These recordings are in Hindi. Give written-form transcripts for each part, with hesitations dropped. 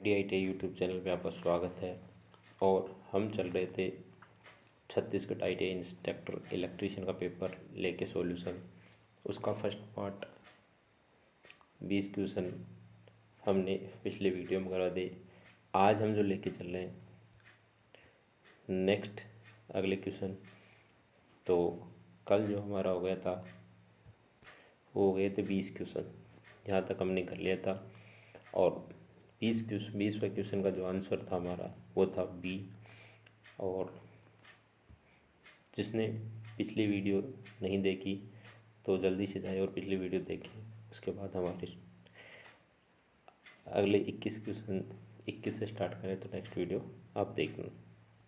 DIT यूट्यूब चैनल पे आपका स्वागत है। और हम चल रहे थे छत्तीसगढ़ ITI इंस्ट्रक्टर इलेक्ट्रीशियन का पेपर लेके सॉल्यूशन, उसका फर्स्ट पार्ट 20 क्वेश्चन हमने पिछले वीडियो में करवा दिए। आज हम जो लेके चल रहे हैं नेक्स्ट अगले क्वेश्चन, तो कल जो हमारा हो गया था वो हो गए थे 20 क्वेश्चन, यहाँ तक हमने कर लिया था। और 20वें क्वेश्चन का जो आंसर था हमारा वो था बी। और जिसने पिछली वीडियो नहीं देखी तो जल्दी से जाए और पिछली वीडियो देखें। उसके बाद हमारे अगले 21 से स्टार्ट करें तो नेक्स्ट वीडियो आप देखना।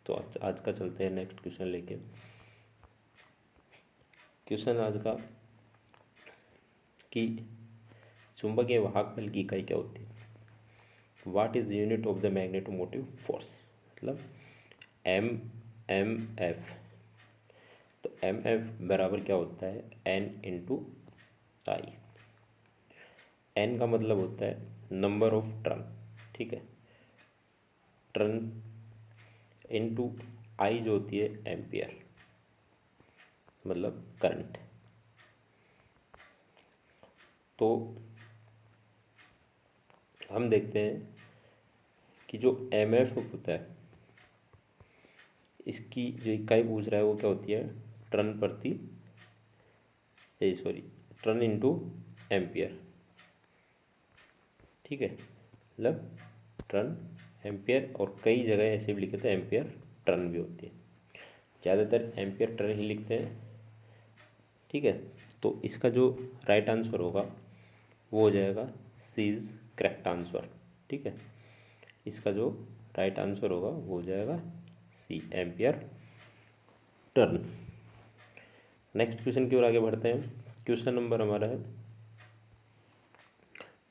तो आज का चलते हैं नेक्स्ट क्वेश्चन लेके। क्वेश्चन आज का कि चुंबकीय वाहक बल की इकाई क्या होती है। What is unit of the magnetomotive force, मतलब MF। तो MF बराबर क्या होता है, N/I। N का मतलब होता है नंबर ऑफ टर्न, ठीक है, टर्न इनटू I जो होती है एम्पियर, मतलब करंट। तो हम देखते हैं कि जो MF होता है इसकी जो इकाई पूछ रहा है वो क्या होती है, टर्न इनटू एम्पियर, ठीक है, मतलब टर्न एम्पियर। और कई जगह ऐसे भी लिखे थे एम्पियर टर्न भी होती है, ज़्यादातर एम्पियर टर्न ही लिखते हैं, ठीक है। तो इसका जो राइट आंसर होगा वो हो जाएगा सी इज करेक्ट आंसर, ठीक है। इसका जो राइट आंसर होगा वो हो जाएगा सी, एम्पियर टर्न। नेक्स्ट क्वेश्चन की ओर आगे बढ़ते हैं। क्वेश्चन नंबर हमारा है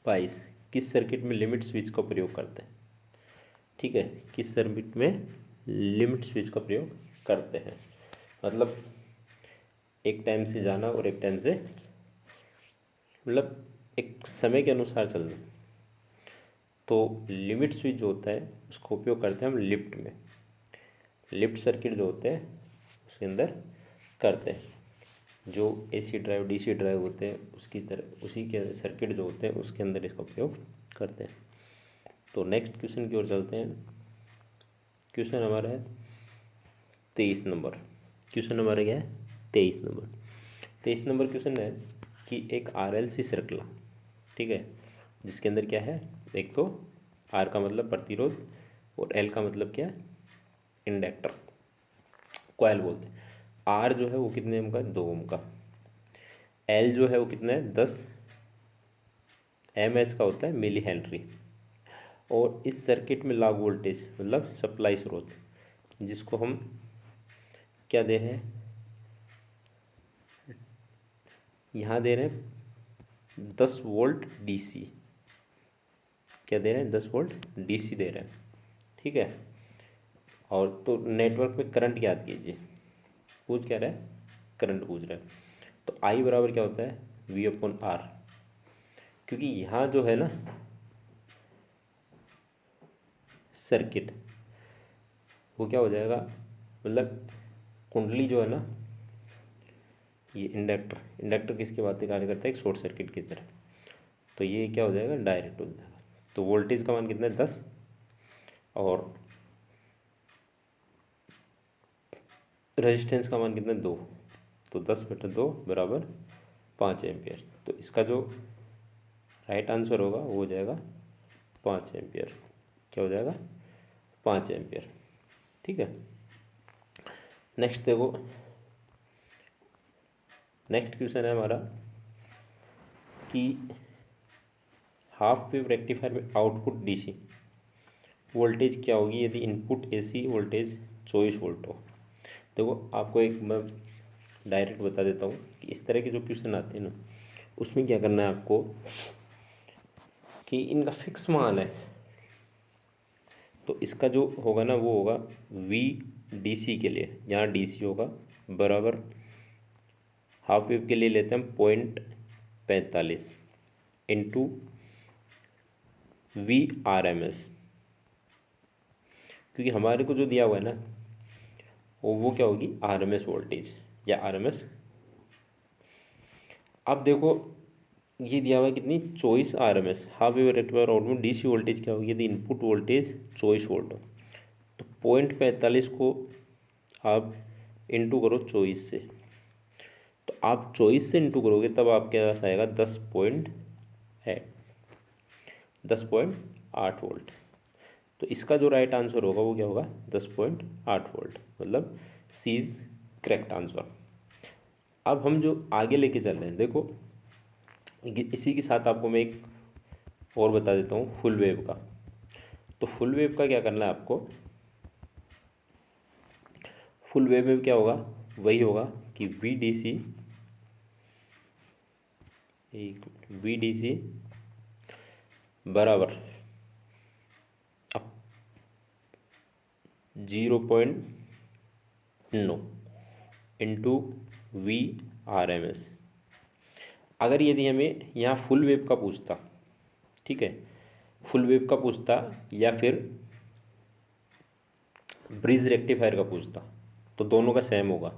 22। किस सर्किट में लिमिट स्विच का प्रयोग करते हैं, ठीक है, किस सर्किट में लिमिट स्विच का प्रयोग करते हैं, मतलब एक टाइम से जाना और एक टाइम से, मतलब एक समय के अनुसार चलना। तो लिमिट स्विच जो होता है उसका उपयोग करते हैं हम लिफ्ट में, लिफ्ट सर्किट जो होते हैं उसके अंदर करते हैं। जो AC ड्राइव DC ड्राइव होते हैं उसकी तरह उसी के सर्किट जो होते हैं उसके अंदर इसका उपयोग करते हैं। तो नेक्स्ट क्वेश्चन की ओर चलते हैं। क्वेश्चन हमारा है 23 नंबर। क्वेश्चन नंबर क्या है, 23 नंबर। 23 नंबर क्वेश्चन है कि एक RLC श्रृंखला, ठीक है, जिसके अंदर क्या है, एक तो R का मतलब प्रतिरोध और L का मतलब क्या है, इंडक्टर, कॉइल बोलते हैं। R जो है वो कितने ओम का, 2 ओम का। L जो है वो कितना है, 10 mH का होता है, मिली हेनरी। और इस सर्किट में लागू वोल्टेज मतलब सप्लाई स्रोत, जिसको हम क्या दे रहे हैं, यहाँ दे रहे हैं 10 वोल्ट DC। क्या दे रहे हैं, 10 वोल्ट DC दे रहे हैं, ठीक है। और तो नेटवर्क में करंट याद कीजिए, पूछ क्या रहा है, करंट पूछ रहा है। तो I बराबर क्या होता है, V/R। क्योंकि यहाँ जो है ना सर्किट, वो क्या हो जाएगा, मतलब कुंडली जो है ना, ये इंडक्टर किसकी बातें कार्य करता है, एक शॉर्ट सर्किट की तरह। तो ये क्या हो जाएगा, डायरेक्ट हो जाएगा। तो वोल्टेज का मान कितना है, 10, और रेजिस्टेंस का मान कितना है, 2। तो 10/2 बराबर 5 एम्पियर। तो इसका जो राइट आंसर होगा वो हो जाएगा 5 एम्पियर। क्या हो जाएगा, 5 एम्पियर, ठीक है। नेक्स्ट देखो, नेक्स्ट क्वेश्चन है हमारा कि हाफ वेव रेक्टिफायर में आउटपुट DC वोल्टेज क्या होगी यदि इनपुट AC वोल्टेज 24 वोल्ट हो। देखो आपको एक मैं डायरेक्ट बता देता हूँ कि इस तरह के जो क्वेश्चन आते हैं ना, उसमें क्या करना है आपको कि इनका फिक्स मान है। तो इसका जो होगा ना वो होगा VDC के लिए, यहाँ DC होगा बराबर, हाफ वेव के लिए लेते हैं हम 0.45 इंटू VRMS, क्योंकि हमारे को जो दिया हुआ है ना वो क्या होगी, आरएमएस वोल्टेज या आरएमएस। अब देखो ये दिया हुआ है कितनी, 24 RMS half wave rectifier output में डीसी वोल्टेज क्या होगी, यदि इनपुट वोल्टेज 24 वोल्ट हो तो 0.45 को आप इंटू करो 24 से, तो आप 24 से इंटू करोगे तब आपके पास आएगा 10.8 वोल्ट। तो इसका जो राइट आंसर होगा वो क्या होगा, 10.8 वोल्ट, मतलब सी इज करेक्ट आंसर। अब हम जो आगे लेके चल रहे हैं, देखो इसी के साथ आपको मैं एक और बता देता हूँ फुल वेव का। तो फुल वेव का क्या करना है आपको, फुल वेव में क्या होगा, वही होगा कि वी डी सी बराबर 0.9 into V R M S. अगर यदि हमें यहाँ फुल वेव का पूछता, ठीक है, फुल वेव का पूछता या फिर ब्रिज रेक्टिफायर का पूछता तो दोनों का सेम होगा,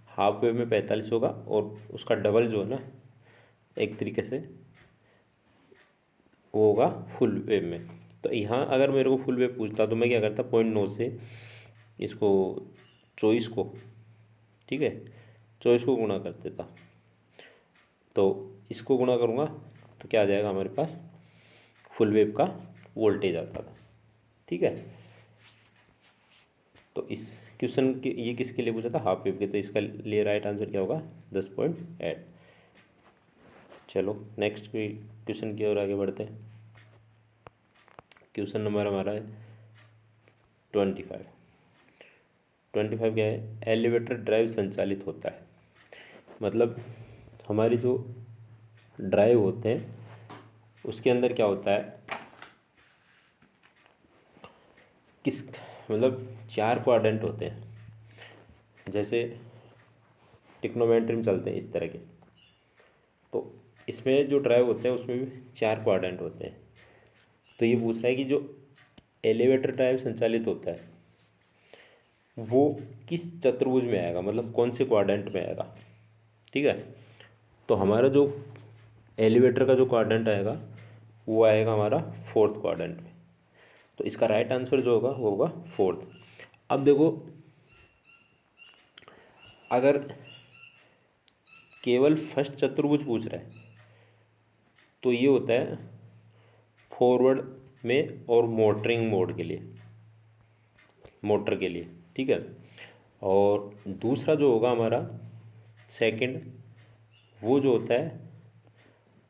हाफ वेव में 45 होगा और उसका डबल जो है ना एक तरीके से वो होगा फुल वेव में। तो यहाँ अगर मेरे को फुल वेव पूछता तो मैं क्या करता, 0.9 से इसको 24 को, ठीक है, 24 को गुणा कर देता, तो इसको गुणा करूँगा तो क्या आ जाएगा हमारे पास, फुल वेव का वोल्टेज आता था, ठीक है। तो इस क्वेश्चन के ये किसके लिए पूछा था, हाफ वेव के, तो इसका लिए राइट आंसर क्या होगा, 10.8। चलो नेक्स्ट क्वेश्चन की ओर आगे बढ़ते हैं। क्वेश्चन नंबर हमारा है 25। 25 क्या है, एलिवेटर ड्राइव संचालित होता है, मतलब हमारी जो ड्राइव होते हैं उसके अंदर क्या होता है, किस मतलब 4 क्वाड्रेंट होते हैं, जैसे टिक्नोमेट्री में चलते हैं इस तरह के। तो इसमें जो ड्राइव होते हैं उसमें भी 4 क्वाड्रेंट होते हैं। तो ये पूछ रहा है कि जो एलिवेटर ड्राइव संचालित होता है वो किस चतुर्भुज में आएगा, मतलब कौन से क्वाड्रेंट में आएगा, ठीक है। तो हमारा जो एलिवेटर का जो क्वाड्रेंट आएगा वो आएगा हमारा 4th क्वाड्रेंट में। तो इसका राइट आंसर जो होगा वो होगा 4th। अब देखो अगर केवल फर्स्ट चतुर्भुज पूछ रहा है तो ये होता है फॉरवर्ड में और मोटरिंग मोड के लिए, मोटर के लिए, ठीक है। और दूसरा जो होगा हमारा सेकंड, वो जो होता है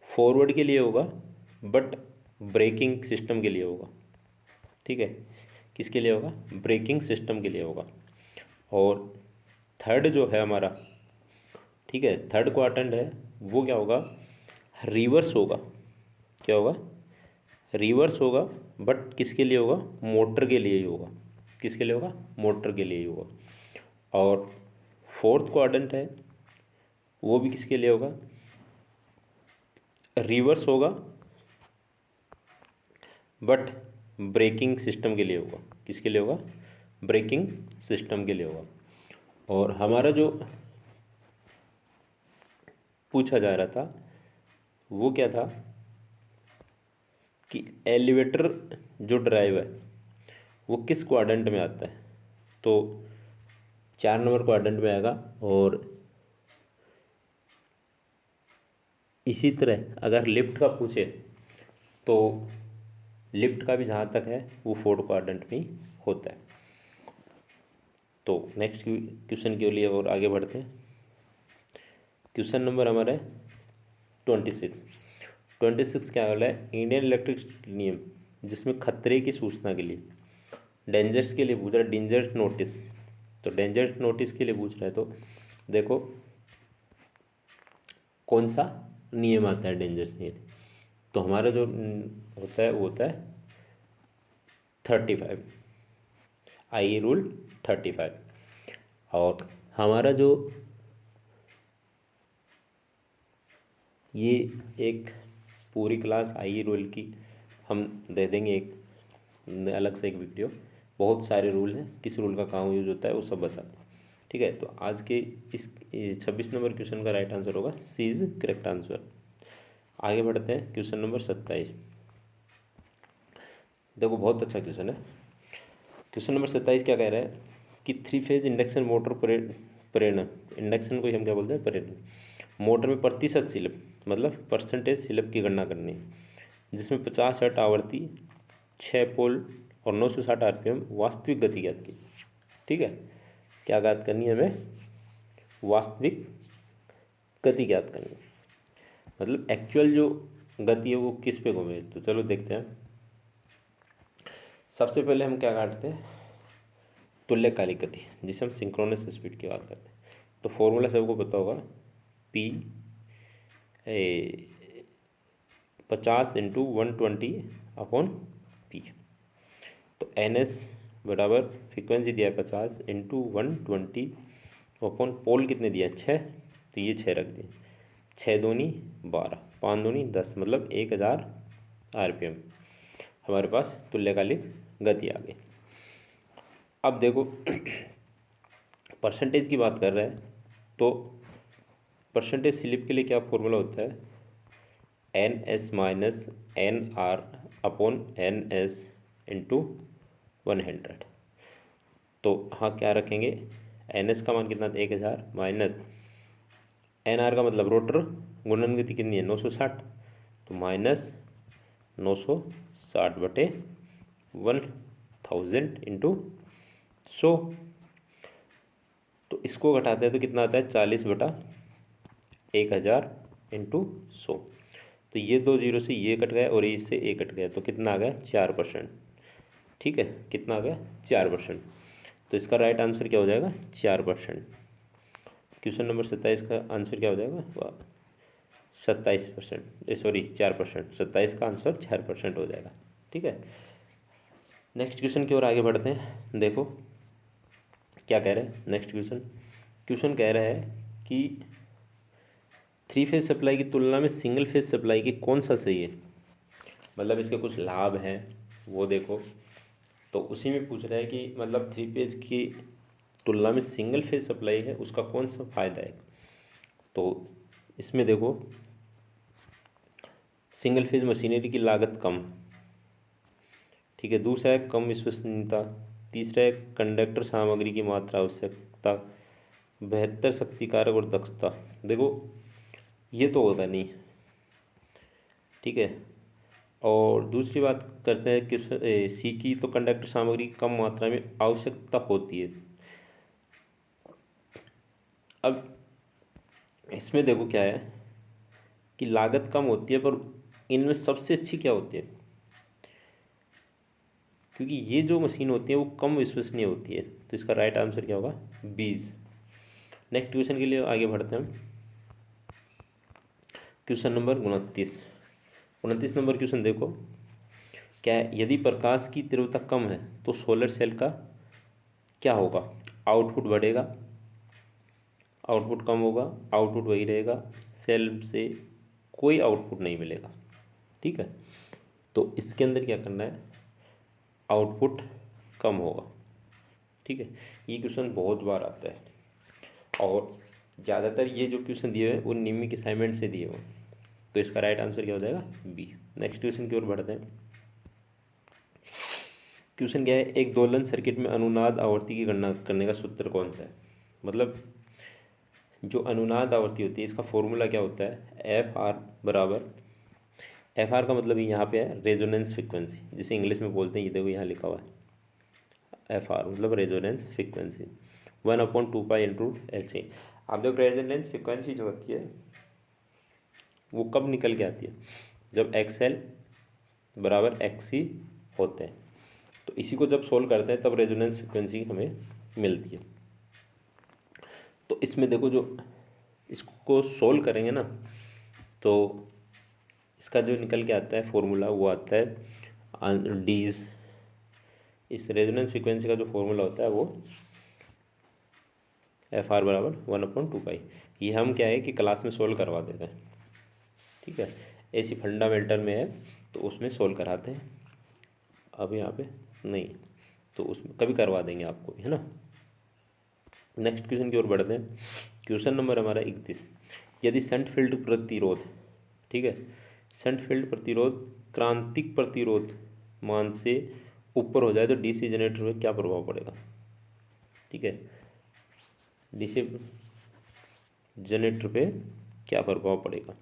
फॉरवर्ड के लिए होगा बट ब्रेकिंग सिस्टम के लिए होगा, ठीक है। किसके लिए होगा, ब्रेकिंग सिस्टम के लिए होगा। और थर्ड जो है हमारा, ठीक है, थर्ड क्वाड्रेंट है वो क्या होगा, रिवर्स होगा, क्या होगा, रिवर्स होगा, बट किसके लिए होगा, मोटर के लिए ही होगा, किसके लिए होगा, मोटर के लिए ही होगा। और 4th क्वाड्रेंट है वो भी किसके लिए होगा, रिवर्स होगा बट ब्रेकिंग सिस्टम के लिए होगा, किसके लिए होगा, ब्रेकिंग सिस्टम के लिए होगा। और हमारा जो पूछा जा रहा था वो क्या था कि एलिवेटर जो ड्राइव है वो किस क्वाड्रेंट में आता है, तो 4 नंबर क्वाड्रेंट में आएगा। और इसी तरह अगर लिफ्ट का पूछे तो लिफ्ट का भी जहाँ तक है वो 4th क्वाड्रेंट में ही होता है। तो नेक्स्ट क्वेश्चन के लिए और आगे बढ़ते हैं। क्वेश्चन नंबर हमारा है 26। 26 क्या वाला है, इंडियन इलेक्ट्रिक नियम जिसमें खतरे की सूचना के लिए डेंजर्स के लिए पूछ रहा है, डेंजर्स नोटिस। तो डेंजर्स नोटिस के लिए पूछ रहा है, तो देखो कौन सा नियम आता है डेंजर्स नियम। तो हमारा जो होता है वो होता है 35, आई रूल 35। और हमारा जो ये एक पूरी क्लास आई रूल की हम दे देंगे, एक अलग से एक वीडियो, बहुत सारे रूल हैं, किस रूल का कहाँ यूज होता है वो सब बताते हैं। ठीक है, तो आज के इस 26 नंबर क्वेश्चन का राइट आंसर होगा सी इज करेक्ट आंसर। आगे बढ़ते हैं क्वेश्चन नंबर 27। देखो बहुत अच्छा क्वेश्चन है। क्वेश्चन नंबर 27 क्या कह रहा है कि 3 फेज इंडक्शन मोटर प्रेरण, इंडक्शन को ही हम क्या बोलते हैं, प्रेरण मोटर में प्रतिशत स्लिप मतलब परसेंटेज स्लिप की गणना करनी है, जिसमें 50 हर्ट्ज आवृत्ति, 6 पोल और 960 आरपीएम वास्तविक गति ज्ञात की। ठीक है, क्या ज्ञात करनी है हमें, वास्तविक गति ज्ञात करनी है, मतलब एक्चुअल जो गति है वो किस पे घूमे। तो चलो देखते हैं। सबसे पहले हम क्या काटते हैं, तुल्यकालिक गति, जिसे हम सिंक्रोनस स्पीड की बात करते हैं। तो फॉर्मूला सबको पता होगा, P 50 इंटू 120 अपॉन P। तो NS बराबर फ्रिक्वेंसी दिया है 50 इंटू 120 अपॉन पोल कितने दिया है 6, तो ये 6 रख दिए, 6 दूनी 12, 5 दूनी 10, मतलब 1000 आरपीएम हमारे पास तुल्यकालिक गति आ गई। अब देखो परसेंटेज की बात कर रहे हैं, तो परसेंटेज स्लिप के लिए क्या फॉर्मूला होता है, NS minus NR upon NS into 100। तो हाँ क्या रखेंगे, NS का मान कितना था 1000 माइनस NR का मतलब रोटर गुणन गति कितनी है 960, तो माइनस 960 बटे 1000 इंटू 100। तो इसको घटाते हैं तो कितना आता है 40 बटा 1000 इंटू 100। तो ये 2 जीरो से ये कट गया और इससे ये कट गया, तो कितना आ गया 4%। ठीक है, कितना आ गया 4%। तो इसका राइट आंसर क्या हो जाएगा 4%। क्वेश्चन नंबर 27 का आंसर क्या हो जाएगा 27%, सॉरी 4%, 27 का आंसर 4% हो जाएगा। ठीक है, नेक्स्ट क्वेश्चन की ओर आगे बढ़ते हैं। देखो क्या कह रहे हैं नेक्स्ट क्वेश्चन कह रहा है कि 3 फेज सप्लाई की तुलना में सिंगल फेज सप्लाई की कौन सा सही है, मतलब इसके कुछ लाभ हैं वो देखो। तो उसी में पूछ रहा है कि मतलब 3 फेज की तुलना में सिंगल फेज सप्लाई है उसका कौन सा फ़ायदा है। तो इसमें देखो सिंगल फेज मशीनरी की लागत कम, ठीक है, दूसरा है कम विश्वसनीयता, तीसरा है कंडक्टर सामग्री की मात्रा आवश्यकता, बेहतर शक्ति कारक और दक्षता। देखो ये तो होता नहीं, ठीक है। और दूसरी बात करते हैं कि सी की, तो कंडक्टर सामग्री की कम मात्रा में आवश्यकता होती है। अब इसमें देखो क्या है कि लागत कम होती है, पर इनमें सबसे अच्छी क्या होती है, क्योंकि ये जो मशीन होती है वो कम विश्वसनीय होती है। तो इसका राइट आंसर क्या होगा 20। नेक्स्ट क्वेश्चन के लिए आगे बढ़ते हैं। क्वेश्चन नंबर 29 नंबर क्वेश्चन देखो क्या है, यदि प्रकाश की तीव्रता कम है तो सोलर सेल का क्या होगा, आउटपुट बढ़ेगा, आउटपुट कम होगा, आउटपुट वही रहेगा, सेल से कोई आउटपुट नहीं मिलेगा। ठीक है, तो इसके अंदर क्या करना है, आउटपुट कम होगा। ठीक है, ये क्वेश्चन बहुत बार आता है और ज़्यादातर ये जो क्वेश्चन दिए हुए हैं वो नियमित असाइनमेंट से दिए हुए हैं। तो इसका राइट आंसर क्या हो जाएगा बी। नेक्स्ट क्वेश्चन की ओर बढ़ते हैं। क्वेश्चन क्या है, एक दोलन सर्किट में अनुनाद आवृत्ति की गणना करने का सूत्र कौन सा है। मतलब जो अनुनाद आवृत्ति होती है इसका फॉर्मूला क्या होता है, एफ आर बराबर, एफ आर का मतलब यहाँ पे है रेजोनेंस फ्रिक्वेंसी, जिसे इंग्लिश में बोलते हैं, ये देखो यहाँ लिखा हुआ है एफ आर मतलब resonance frequency 1/2 into L C. अब जब रेजोनेंस फ्रिक्वेंसी जो होती है वो कब निकल के आती है, जब एक्स एल बराबर एक्स सी होते हैं। तो इसी को जब सोल्व करते हैं तब रेजोनेंस फ्रिक्वेंसी हमें मिलती है। तो इसमें देखो जो इसको सोल्व करेंगे ना, तो इसका जो निकल के आता है फॉर्मूला वो आता है डीज, इस रेजोनेंस फ्रिक्वेंसी का जो फॉर्मूला होता है वो एफ आर बराबर 1/2 ये हम क्या है कि क्लास में सोल्व करवा देते हैं। ठीक है, ऐसी फंडामेंटल में है तो उसमें सोल्व कराते हैं, अब यहाँ पे नहीं। तो उसमें कभी करवा देंगे आपको, है ना। नेक्स्ट क्वेश्चन की ओर बढ़ते हैं। क्वेश्चन नंबर हमारा 31। यदि शंट फील्ड प्रतिरोध, ठीक है, शंट फील्ड प्रतिरोध क्रांतिक प्रतिरोध मान से ऊपर हो जाए तो डीसी जनरेटर में क्या प्रभाव पड़ेगा, ठीक है, डीसी जनरेटर पे क्या प्रभाव पड़ेगा।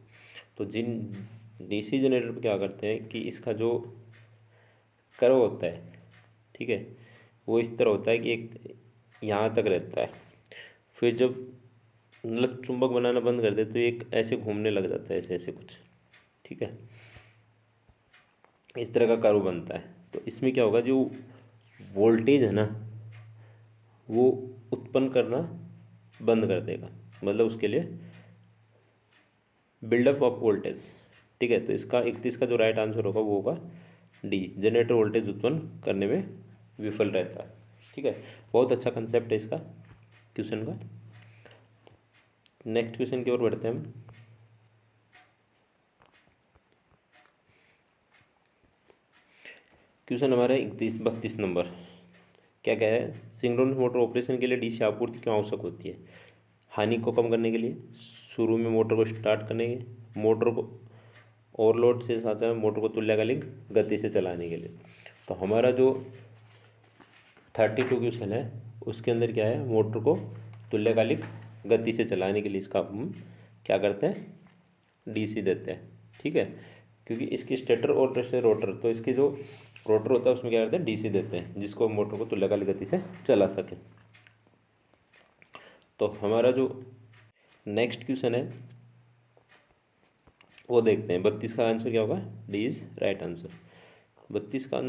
तो जिन डीसी जनरेटर पे क्या करते हैं कि इसका जो कर्व होता है, ठीक है, वो इस तरह होता है कि एक यहाँ तक रहता है, फिर जब मतलब चुंबक बनाना बंद कर दे तो एक ऐसे घूमने लग जाता है, ऐसे ऐसे कुछ, ठीक है, इस तरह का कर्व बनता है। तो इसमें क्या होगा, जो वोल्टेज है ना वो उत्पन्न करना बंद कर देगा, मतलब उसके लिए बिल्डअप ऑफ वोल्टेज, ठीक है। तो इसका 31 का जो राइट आंसर होगा वो होगा डी, जनरेटर वोल्टेज उत्पन्न करने में विफल रहता है, ठीक है। बहुत अच्छा कंसेप्ट है इसका क्वेश्चन का। नेक्स्ट क्वेश्चन की ओर बढ़ते हैं हम। क्वेश्चन हमारा 32 नंबर। क्या कह है, सिंक्रोनस मोटर ऑपरेशन के लिए डीसी आपूर्ति क्यों आवश्यक होती है। हानि को कम करने के लिए, शुरू में मोटर को स्टार्ट करने के, मोटर को ओवरलोड से साथ साथ मोटर को तुल्यकालिक गति से चलाने के लिए। तो हमारा जो 32 क्वेश्चन है उसके अंदर क्या है, मोटर को तुल्यकालिक गति से चलाने के लिए इसका हम क्या करते हैं, डीसी देते हैं, ठीक है। क्योंकि इसकी स्टेटर और रोटर, तो इसके जो रोटर होता है उसमें क्या करते हैं, डीसी देते हैं, जिसको मोटर को तुल्यकालिक गति से चला सके। तो हमारा जो नेक्स्ट क्वेश्चन है वो देखते हैं। 32 का आंसर क्या होगा, डी इज राइट आंसर। 32 का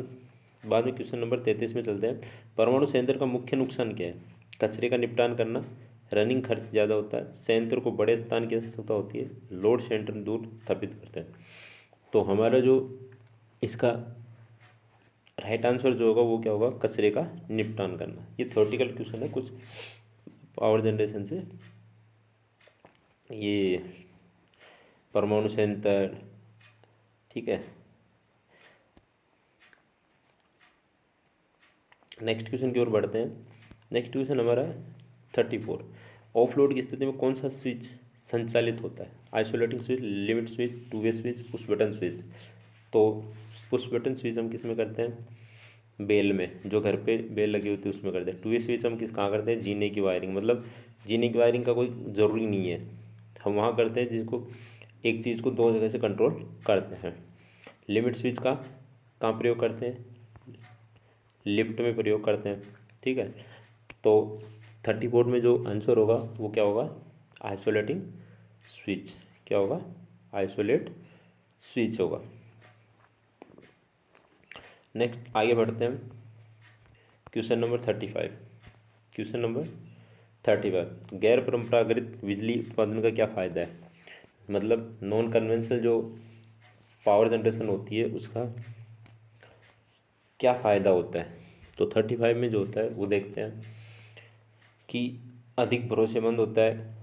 बाद में क्वेश्चन नंबर 33 में चलते हैं। परमाणु संयंत्र का मुख्य नुकसान क्या है। कचरे का निपटान करना, रनिंग खर्च ज़्यादा होता है, संयंत्र को बड़े स्थान की आवश्यकता होती है, लोड सेंटर दूर स्थापित करते हैं। तो हमारा जो इसका राइट आंसर जो होगा वो क्या होगा, कचरे का निपटान करना। ये थ्योरेटिकल क्वेश्चन है कुछ पावर जनरेशन से, ये परमाणु संयंत्र, ठीक है। नेक्स्ट क्वेश्चन की ओर बढ़ते हैं। नेक्स्ट क्वेश्चन हमारा 34। ऑफलोड की स्थिति में कौन सा स्विच संचालित होता है। Isolating switch, limit switch, two way switch, push button switch. तो पुश बटन स्विच हम किस में करते हैं, बेल में, जो घर पे बेल लगी होती है उसमें करते हैं। टू वे स्विच हम किस कहाँ करते हैं, जीने की वायरिंग, मतलब जीने की वायरिंग का कोई ज़रूरी नहीं है, हम वहाँ करते हैं जिसको एक चीज़ को दो जगह से कंट्रोल करते हैं। लिमिट स्विच का कहाँ प्रयोग करते हैं, लिफ्ट में प्रयोग करते हैं, ठीक है। तो 34 में जो आंसर होगा वो क्या होगा, आइसोलेटिंग स्विच, क्या होगा, आइसोलेट स्विच होगा। नेक्स्ट आगे बढ़ते हैं। Question number 35। क्वेश्चन नंबर 35, गैर परंपरागत बिजली उत्पादन का क्या फ़ायदा है। मतलब नॉन कन्वेंशनल जो पावर जनरेशन होती है उसका क्या फ़ायदा होता है। तो 35 में जो होता है वो देखते हैं कि अधिक भरोसेमंद होता है,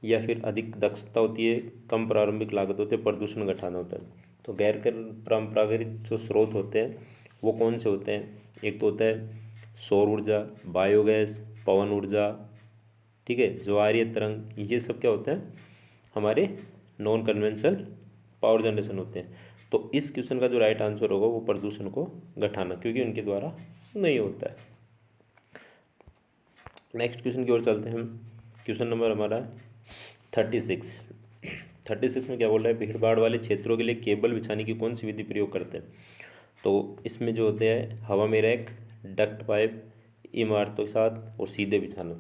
या फिर अधिक दक्षता होती है, कम प्रारंभिक लागत होती है, प्रदूषण घटाना होता है। तो गैर परंपरागत जो स्रोत होते हैं वो कौन से होते हैं, एक तो होता है सौर ऊर्जा, बायोगैस, पवन ऊर्जा, ठीक है, ज्वारीय तरंग, ये सब क्या होते हैं, हमारे नॉन कन्वेंशनल पावर जनरेशन होते हैं। तो इस क्वेश्चन का जो राइट आंसर होगा वो प्रदूषण को घटाना, क्योंकि उनके द्वारा नहीं होता है। नेक्स्ट क्वेश्चन की ओर चलते हैं हम। क्वेश्चन नंबर हमारा 36। 36 में क्या बोल रहा है, भीड़ भाड़ वाले क्षेत्रों के लिए केबल बिछाने की कौन सी विधि प्रयोग करते हैं। तो इसमें जो होते हैं हवा में रैक, डक्ट पाइप, इमारतों के साथ और सीधे बिछाना।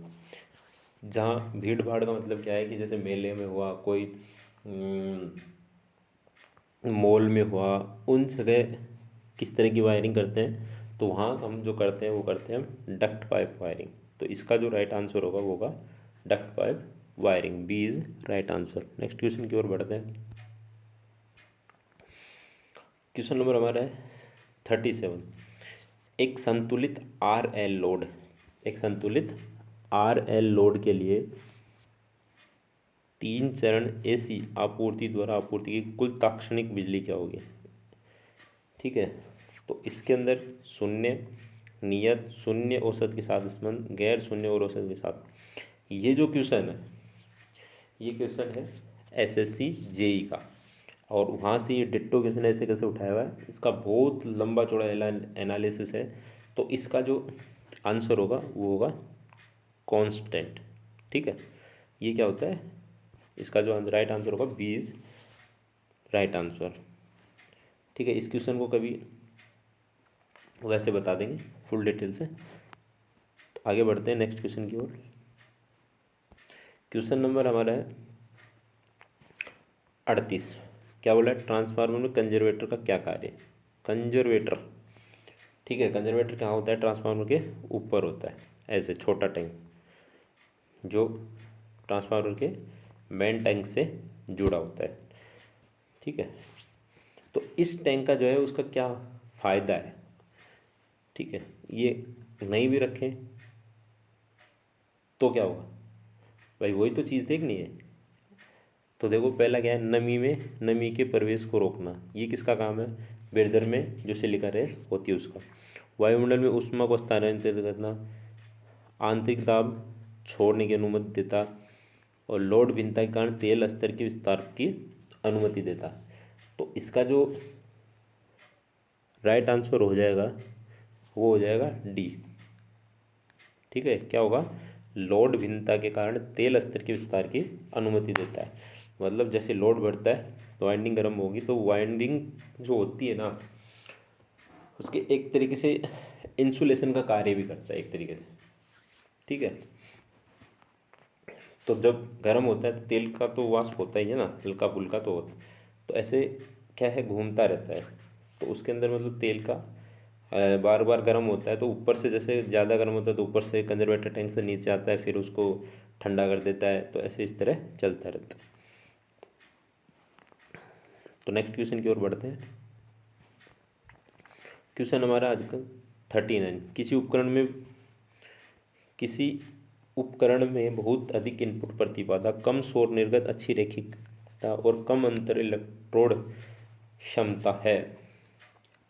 जहाँ भीड़ भाड़ का मतलब क्या है कि जैसे मेले में हुआ, कोई मॉल में हुआ, उन जगह किस तरह की वायरिंग करते हैं, तो वहाँ हम जो करते हैं वो करते हैं हम डक्ट पाइप वायरिंग। तो इसका जो राइट आंसर होगा वो होगा duct pipe wiring, B is right answer. Next question की ओर बढ़ते हैं। क्वेश्चन नंबर हमारा है 37। एक संतुलित आर एल लोड, एक संतुलित आर एल लोड के लिए 3 चरण एसी आपूर्ति द्वारा आपूर्ति की कुल तात्क्षणिक बिजली क्या होगी, ठीक है। तो इसके अंदर 0, नियत, शून्य औसत के साथ संबंध, गैर शून्य और औसत के साथ। ये जो क्वेश्चन है, ये क्वेश्चन है एसएससी जेई का, और वहाँ से ये डिट्टो क्वेश्चन ऐसे कैसे उठाया हुआ है, इसका बहुत लंबा चौड़ा एनालिसिस है। तो इसका जो आंसर होगा वो होगा कांस्टेंट। ठीक है, ये क्या होता है, इसका जो राइट आंसर होगा बी इज राइट आंसर। ठीक है, इस क्वेश्चन को कभी वैसे बता देंगे फुल डिटेल से। तो आगे बढ़ते हैं नेक्स्ट क्वेश्चन की ओर। क्वेश्चन नंबर हमारा है 38। क्या बोला है, ट्रांसफार्मर में कंजर्वेटर का क्या कार्य है। कंजर्वेटर, ठीक है, कंजर्वेटर कहाँ होता है, ट्रांसफार्मर के ऊपर होता है, ऐसे छोटा टैंक जो ट्रांसफार्मर के मेन टैंक से जुड़ा होता है। ठीक है, तो इस टैंक का जो है उसका क्या फ़ायदा है। ठीक है, ये नहीं भी रखें तो क्या होगा भाई, वही तो चीज़ देखनी है। तो देखो पहला क्या है, नमी के प्रवेश को रोकना, ये किसका काम है, ब्रीदर में जो सिलिका रेस होती है उसका। वायुमंडल में ऊष्मा को स्थानांतरित करना, आंतरिक दाब छोड़ने की अनुमति देता, और लोड भिन्नता के कारण तेल स्तर के विस्तार की अनुमति देता। तो इसका जो राइट आंसर हो जाएगा वो हो जाएगा डी। ठीक है, क्या होगा, लोड भिन्नता के कारण तेल स्तर के विस्तार की अनुमति देता है। मतलब जैसे लोड बढ़ता है तो वाइंडिंग गर्म होगी, तो वाइंडिंग जो होती है ना उसके एक तरीके से इंसुलेशन का कार्य भी करता है एक तरीके से। ठीक है, तो जब गर्म होता है तो तेल का तो वाष्प होता ही है ना, हल्का फुल्का तो होता है, तो ऐसे क्या है घूमता रहता है, तो उसके अंदर मतलब तेल का बार बार गर्म होता है, तो ऊपर से जैसे ज़्यादा गर्म होता है तो ऊपर से कंजर्वेटर टैंक से नीचे आता है, फिर उसको ठंडा कर देता है, तो ऐसे इस तरह चलता रहता है। तो नेक्स्ट क्वेश्चन की ओर बढ़ते हैं। क्वेश्चन हमारा आज का 39। किसी उपकरण में बहुत अधिक इनपुट प्रतिबाधा, कम शोर निर्गत, अच्छी रैखिकता और कम अंतर इलेक्ट्रोड क्षमता है।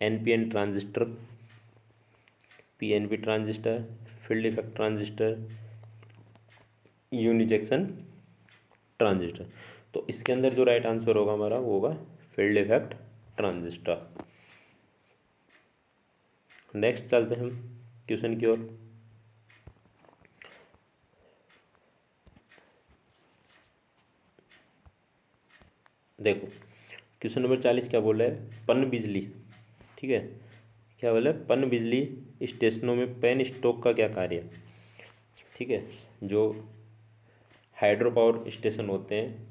NPN transistor, PNP transistor, field effect transistor, unijunction transistor. तो इसके अंदर जो राइट आंसर होगा हमारा वो होगा फील्ड इफेक्ट ट्रांजिस्टर। नेक्स्ट चलते हैं हम क्वेश्चन की ओर। देखो क्वेश्चन नंबर 40 क्या बोला है, पन बिजली। ठीक है, क्या बोला है, पन बिजली स्टेशनों में पेन स्टॉक का क्या कार्य है। ठीक है, जो हाइड्रो पावर स्टेशन होते हैं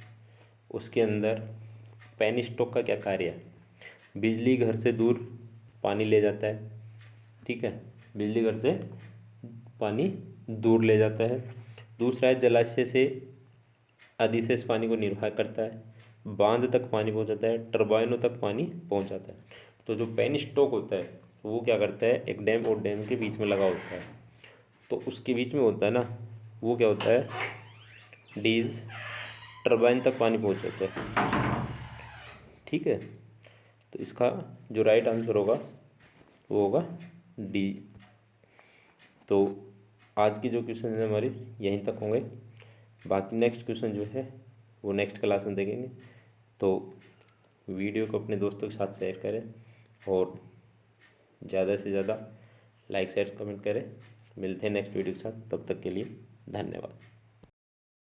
उसके अंदर पेन स्टॉक का क्या कार्य है, बिजली घर से दूर पानी ले जाता है। ठीक है, बिजली घर से पानी दूर ले जाता है। दूसरा है जलाशय से अधिशेष पानी को निर्वाह करता है, बांध तक पानी पहुंचाता है, टरबाइनों तक पानी पहुंचाता है। तो जो पेन स्टॉक होता है वो क्या करता है, एक डैम और डैम के बीच में लगा होता है, तो उसके बीच में होता है ना, वो क्या होता है, डीज टरबाइन तक पानी पहुंचाता है। ठीक है, तो इसका जो राइट आंसर होगा वो होगा डी। तो आज की जो क्वेश्चन है हमारी यहीं तक होंगे, बाकी नेक्स्ट क्वेश्चन जो है वो नेक्स्ट क्लास में देखेंगे। तो वीडियो को अपने दोस्तों के साथ शेयर करें और ज़्यादा से ज़्यादा लाइक शेयर कमेंट करें। मिलते हैं नेक्स्ट वीडियो के साथ, तब तक के लिए धन्यवाद।